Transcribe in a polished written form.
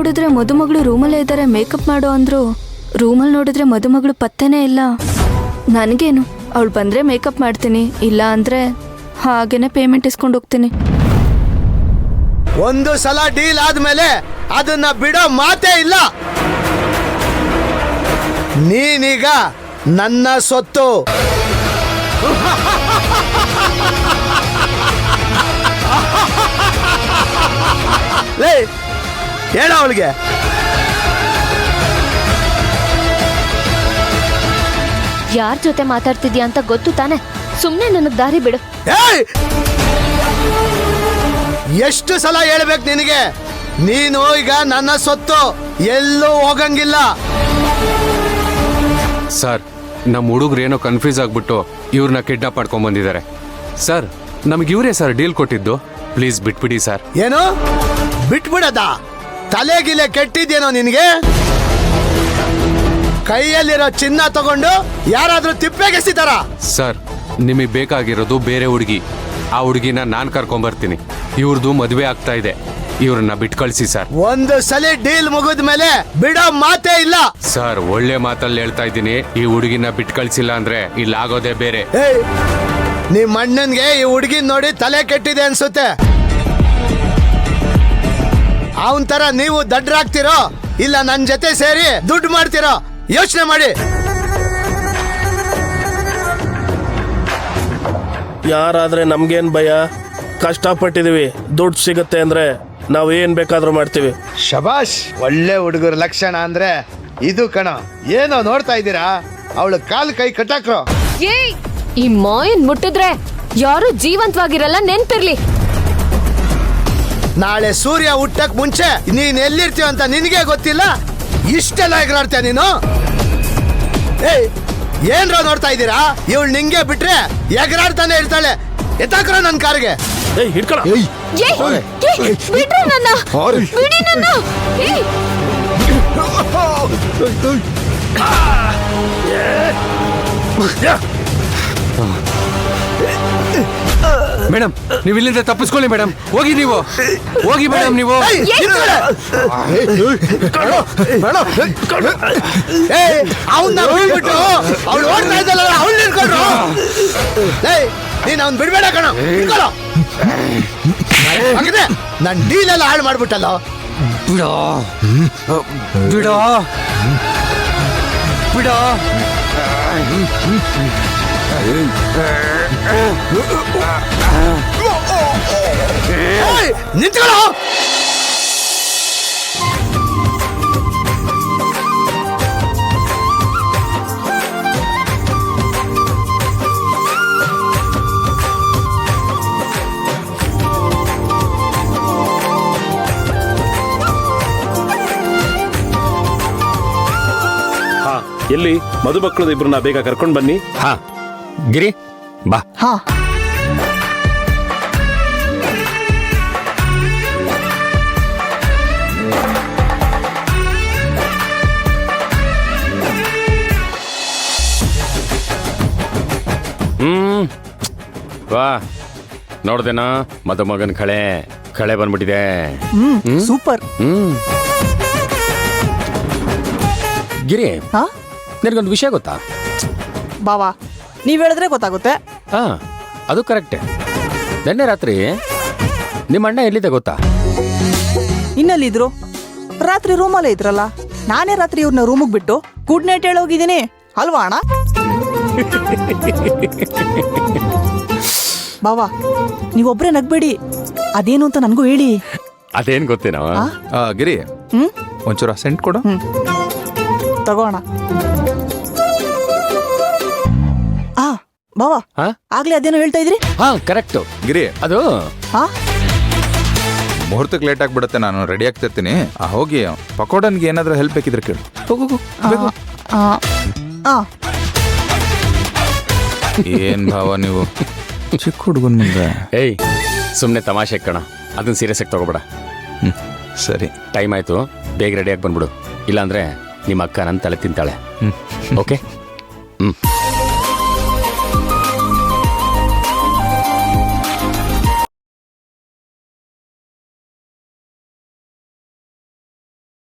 ನೋಡಿದ್ರೆ ಮದುಮಗಳು ರೂಮಲ್ಲೇ ಇದ್ದಾರೆ, ಮೇಕಪ್ ಮಾಡೋ ಅಂದ್ರು. ರೂಮಲ್ಲಿ ನೋಡಿದ್ರೆ ಮದುಮಗಳು ಪತ್ತೆನೇ ಇಲ್ಲ. ನನಗೇನು, ಅವಳು ಬಂದ್ರೆ ಮೇಕಪ್ ಮಾಡ್ತೀನಿ, ಇಲ್ಲ ಅಂದ್ರೆ ಹಾಗೇನೆ ಪೇಮೆಂಟ್ ಇಸ್ಕೊಂಡು ಹೋಗ್ತೀನಿ. ಒಂದು ಸಲ ಡೀಲ್ ಆದ್ಮೇಲೆ ಅದನ್ನ ಬಿಡೋ ಮಾತೇ ಇಲ್ಲ. ನೀನೀಗ ನನ್ನ ಸೊತ್ತು. ಲೇ ಹೇಳ ಅವಳಿಗೆ. ಯಾರ ಜೊತೆ ಮಾತಾಡ್ತಿದ್ಯಾ ಅಂತ ಗೊತ್ತು ತಾನೆ, ಸುಮ್ನೆ ನನಗ್ ದಾರಿ ಬಿಡು. ಎಷ್ಟು ಸಲ ಹೇಳ್ಬೇಕು ನಿನಗೆ, ನೀನು ಈಗ ನನ್ನ ಸೊತ್ತು, ಎಲ್ಲೂ ಹೋಗಂಗಿಲ್ಲ. ಸರ್, ನಮ್ಮ ಹುಡುಗರು ಏನೋ ಕನ್ಫ್ಯೂಸ್ ಆಗ್ಬಿಟ್ಟು ಇವ್ರನ್ನ ಕಿಡ್ನಾಪ್ ಮಾಡ್ಕೊಂಡ್ ಬಂದಿದ್ದಾರೆ ಸರ್. ನಮ್ಗೆ ಇವರೇ ಸರ್ ಡೀಲ್ ಕೊಟ್ಟಿದ್ದು. ಪ್ಲೀಸ್ ಬಿಟ್ಬಿಡಿ ಸರ್. ಏನು ಬಿಟ್ಬಿಡದ? ತಲೆಗಿಲೆ ಕೆಟ್ಟಿದ್ಯೇನೋ ನಿನಗೆ? ಕೈಯಲ್ಲಿರೋ ಚಿನ್ನ ತಗೊಂಡು ಯಾರಾದ್ರೂ ತಿಪ್ಪೆಗೆಸಿದಾರ? ಸರ್, ನಿಮಗೆ ಬೇಕಾಗಿರೋದು ಬೇರೆ ಹುಡುಗಿ. ಆ ಹುಡುಗಿನ ನಾನ್ ಕರ್ಕೊಂಡ್ ಬರ್ತೀನಿ. ಇವ್ರದ್ದು ಮದುವೆ ಆಗ್ತಾ ಇದೆ, ಇವ್ರನ್ನ ಬಿಟ್ ಕಳ್ಸಿ ಸರ್. ಒಂದು ಸಲ ಡೀಲ್ ಮುಗಿದ ಮೇಲೆ ಬಿಡೋ ಮಾತೇ ಇಲ್ಲ. ಸರ್, ಒಳ್ಳೆ ಮಾತಲ್ಲಿ ಹೇಳ್ತಾ ಇದ್ದೀನಿ, ಈ ಹುಡುಗಿನ ಬಿಟ್ ಕಳ್ಸಿಲ್ಲ ಅಂದ್ರೆ ಇಲ್ಲಿ ಆಗೋದೇ ಬೇರೆ. ನಿಮ್ ಅಣ್ಣನ್ಗೆ ಈ ಹುಡುಗಿನ ನೋಡಿ ತಲೆ ಕೆಟ್ಟಿದೆ ಅನ್ಸುತ್ತೆ. ಅವನ್ ತರ ನೀವು ದಡ್ರಾಗ್ತಿರೋ ಇಲ್ಲ ನನ್ ಜೊತೆ ಸೇರಿ ದುಡ್ಡು ಮಾಡ್ತಿರೋ ಯೋಚನೆ ಮಾಡಿ. ಯಾರಾದ್ರೆ ನಮ್ಗೇನ್ ಭಯ? ಕಷ್ಟಪಟ್ಟಿದೀವಿ, ದುಡ್ಡು ಸಿಗುತ್ತೆ ಅಂದ್ರೆ ನಾವು ಏನ್ ಬೇಕಾದ್ರೂ ಮಾಡ್ತೀವಿ. ಶಬಾಷ್, ಒಳ್ಳೆ ಹುಡುಗರ ಲಕ್ಷಣ ಅಂದ್ರೆ ಇದು ಕಣ. ಏನೋ ನೋಡ್ತಾ ಇದ್ದೀರಾ? ಅವಳು ಕಾಲ್ ಕೈ ಕಟ್ಟಾಕ್ರೋ. ಏಯ್, ಈ ಮಾಯನ್ ಮುಟ್ಟಿದ್ರೆ ಯಾರು ಜೀವಂತವಾಗಿರಲ್ಲ, ನೆನ್ಪಿರ್ಲಿ. ನಾಳೆ ಸೂರ್ಯ ಹುಟ್ಟಕ್ ಮುಂಚೆ ನೀನ್ ಎಲ್ಲಿರ್ತೀವ ಅಂತ ನಿನಗೆ ಗೊತ್ತಿಲ್ಲ, ಇಷ್ಟೆಲ್ಲ ಎಗರಾಡ್ತೀಯ ನೀನು? ಏಯ್, ಏನ್ರೋ ನೋಡ್ತಾ ಇದ್ದೀರಾ? ಇವಳು ನಿಂಗೆ ಬಿಟ್ರೆ ಎಗರಾಡ್ತಾನೆ ಇರ್ತಾಳೆ. ಎತ್ತಾಕ್ರೋ ನನ್ ಕಾರ್ಗೆ. ಹಿಡ್ಕೊಳ. ಬಿಡ್ರಿ ನನ್ನ, ಬಿಡಿ ನನ್ನ. ಮೇಡಮ್, ನೀವು ಇಲ್ಲಿಂದ ತಪ್ಪಿಸ್ಕೊಳ್ಳಿ ಮೇಡಮ್. ಹೋಗಿ ನೀವು, ಹೋಗಿ ಮೇಡಮ್ ನೀವು. ಅವನ್ನ ಬಿಟ್ಬಿಟ್ಟು ಅವಳು ಓಡ್ತಾ ಇದ್ದಲ್ಲ, ಅವಳು ನಿಂತ್ಕೊಂಡ್ರು. ನೀನ್ ಅವ್ನ್ ಬಿಡ್ಬೇಡ ಕಣ. ನನ್ ಡೀಲ್ ಎಲ್ಲ ಹಾಳು ಮಾಡ್ಬಿಟ್ಟಲ್ಲ. ಬಿಡೋ ಬಿಡೋ ಬಿಡೋ. ನಿಂತ್ಕೊಳ್ಳೋ. ಎಲ್ಲಿ ಮದುಮಕ್ಕಳು ಇಬ್ರನ್ನ ಬೇಗ ಕರ್ಕೊಂಡ್ ಬನ್ನಿ. ಹಾ ಗಿರಿ ಬಾ. ಹಾ, ವಾ, ನೋಡ್ದೇನಾ ಮದುಮಗನ ಕಳೆ ಬಂದ್ಬಿಟ್ಟಿದೆ. ಸೂಪರ್. ಗಿರಿ, ನಿನಗೊಂದು ವಿಷಯ ಗೊತ್ತಾ? ಬಾವಾ, ನೀವ್ ಹೇಳಿದ್ರೆ ಗೊತ್ತಾಗುತ್ತೆ. ಹಾ, ಅದು ಕರೆಕ್ಟೇ. ನಿನ್ನೆ ರಾತ್ರಿ ನಿಮ್ಮ ಅಣ್ಣ ಎಲ್ಲಿದೆ ಗೊತ್ತಾ? ಇನ್ನಲ್ಲಿದ್ರು? ರಾತ್ರಿ ರೂಮಲ್ಲೇ ಇದ್ರಲ್ಲ. ನಾನೇ ರಾತ್ರಿ ಇವ್ರನ್ನ ರೂಮಿಗೆ ಬಿಟ್ಟು ಗುಡ್ ನೈಟ್ ಹೇಳೋಗಿದ್ದೀನಿ ಅಲ್ವಾ ಅಣ್ಣ? ಬಾವಾ, ನೀವೊಬ್ರೇ ನಗ್ಬೇಡಿ, ಅದೇನು ಅಂತ ನನಗೂ ಹೇಳಿ. ಅದೇನ್ ಗೊತ್ತೇನೋ? ಗಿರಿ, ಒಂಚೂರ ಸೆಂಟ್ ಕೊಡು. ತಗೋಣ. ಬಾವಾ, ಆಗ್ಲೇ ಅದೇನೋ ಹೇಳ್ತಾ ಇದ್ರಿ? ಹಾ, ಕರೆಕ್ಟ್ ಗಿರಿ. ಅದು ಮುಹೂರ್ತಕ್ಕೆ ಲೇಟ್ ಆಗ್ಬಿಡುತ್ತೆ, ನಾನು ರೆಡಿ ಆಗ್ತಿರ್ತೀನಿ. ಹೋಗಿ ಪಕೋಡನ್ಗೆ ಏನಾದ್ರೂ ಹೆಲ್ಪ್ ಬೇಕಿದ್ರೆ ಕೇಳು. ಹೋಗು. ಏನ್ ಭಾವ ನೀವು, ಚಿಕ್ಕ ಹುಡುಗನ್ ಮುಂದೆ. ಏಯ್, ಸುಮ್ಮನೆ ತಮಾಷೆ ಕಣ, ಅದನ್ನ ಸೀರಿಯಸ್ ಆಗಿ ತಗೋಬೇಡ. ಸರಿ, ಟೈಮ್ ಆಯ್ತು, ಬೇಗ ರೆಡಿಯಾಗಿ ಬಂದ್ಬಿಡು. ಇಲ್ಲಾಂದ್ರೆ ನಿಮ್ಮ ಅಕ್ಕ ನನ್ನ ತಲೆ ತಿಂತಾಳೆ. ಓಕೆ?